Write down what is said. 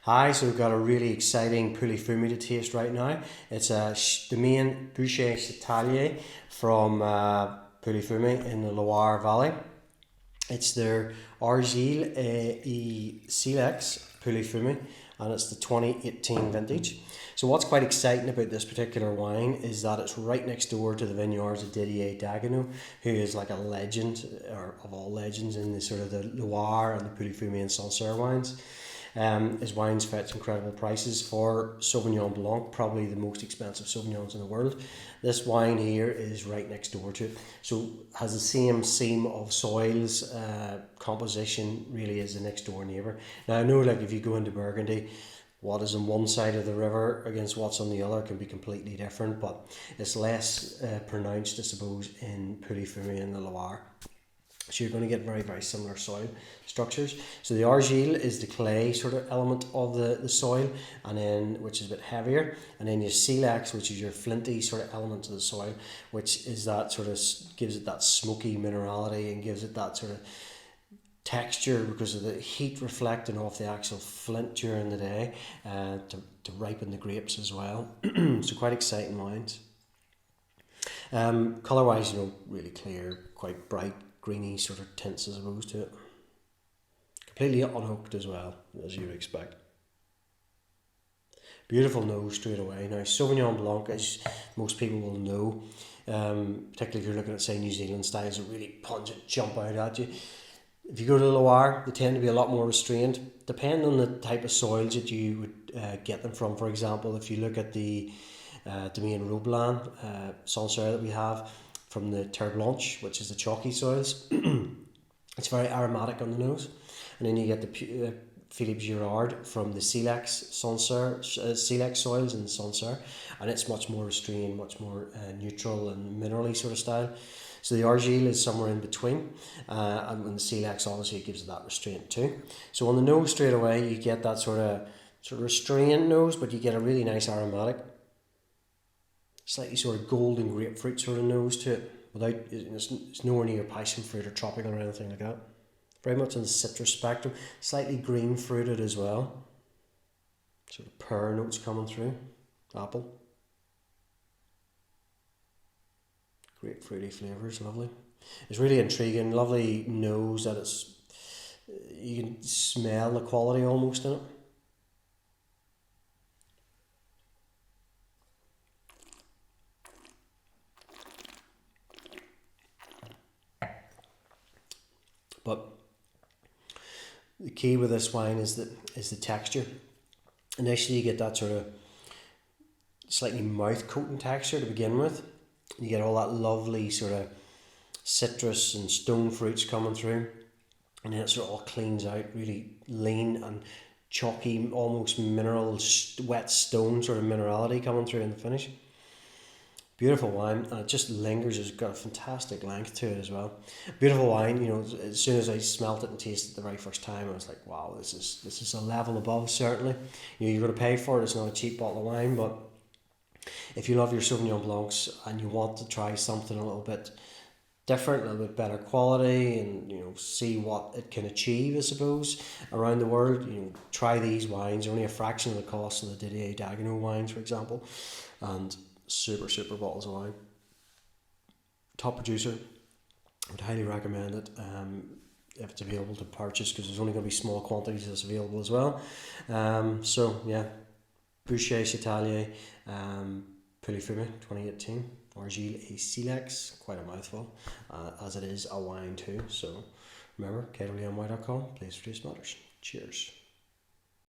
Hi, so we've got a really exciting Pouilly Fume to taste right now. It's the main Bouchie Chatellier from Pouilly Fume in the Loire Valley. It's their Argile Silex Pouilly Fume, and it's the 2018 vintage. So what's quite exciting about this particular wine is that it's right next door to the vineyards of Didier Dagenot, who is like a legend, or of all legends in the sort of the Loire and the Pouilly Fume and Sancerre wines. His wines fetch incredible prices for Sauvignon Blanc, probably the most expensive Sauvignons in the world. This wine here is right next door to it, so has the same seam of soils, composition, really as the next door neighbour. Now I know, like, if you go into Burgundy, what is on one side of the river against what's on the other can be completely different, but it's less pronounced, I suppose, in Pouilly Fume and the Loire. So you're going to get very, very similar soil structures. So the argile is the clay sort of element of the soil, and then which is a bit heavier. And then your silex, which is your flinty sort of element of the soil, which is that sort of gives it that smoky minerality and gives it that sort of texture because of the heat reflecting off the actual flint during the day to ripen the grapes as well. So quite exciting wines. Colour wise, really clear, quite bright, greeny sort of tints as opposed to it. Completely unhooked as well, as you would expect. Beautiful nose straight away. Now, Sauvignon Blanc, as most people will know, particularly if you're looking at, say, New Zealand styles that really pungent, jump out at you. If you go to the Loire, they tend to be a lot more restrained, depending on the type of soils that you would get them from. For example, if you look at the Domaine Roblan Sancerre that we have from the Terre Blanche, which is the chalky soils, it's very aromatic on the nose. And then you get the Philippe Girard from the Silex Sancerre, Silex soils in Sancerre, and it's much more restrained, much more neutral and minerally sort of style. So the argile is somewhere in between, and when the silex, obviously, it gives it that restraint too. So on the nose straight away, you get that sort of restrained nose, but you get a really nice aromatic, slightly sort of golden grapefruit sort of nose to it. Without it's nowhere near passion fruit or tropical or anything like that. Very much on the citrus spectrum, slightly green fruited as well. Sort of pear notes coming through, apple. Great fruity flavours, lovely. It's really intriguing, lovely nose that you can smell the quality almost in it. But the key with this wine is the texture. Initially you get that sort of slightly mouth coating texture to begin with. You get all that lovely sort of citrus and stone fruits coming through, and then it sort of all cleans out, really lean and chalky, almost mineral, wet stone sort of minerality coming through in the finish. Beautiful wine, and it just lingers. It's got a fantastic length to it as well. Beautiful wine. As soon as I smelt it and tasted it the very first time, I was like, wow, this is a level above, certainly. You're going to pay for it. It's not a cheap bottle of wine, but if you love your Sauvignon Blancs and you want to try something a little bit different, a little bit better quality, and see what it can achieve, I suppose, around the world, try these wines. They're only a fraction of the cost of the Didier Dagenot wines, for example, and super bottles of wine. Top producer. I would highly recommend it if it's available to purchase, because there's only going to be small quantities that's available as well. So yeah, Bouchie Chatellier, Pouilly Fume 2018, Argile et Silex, quite a mouthful, as it is a wine too. So remember, KWMY.com, place for taste matters. Cheers.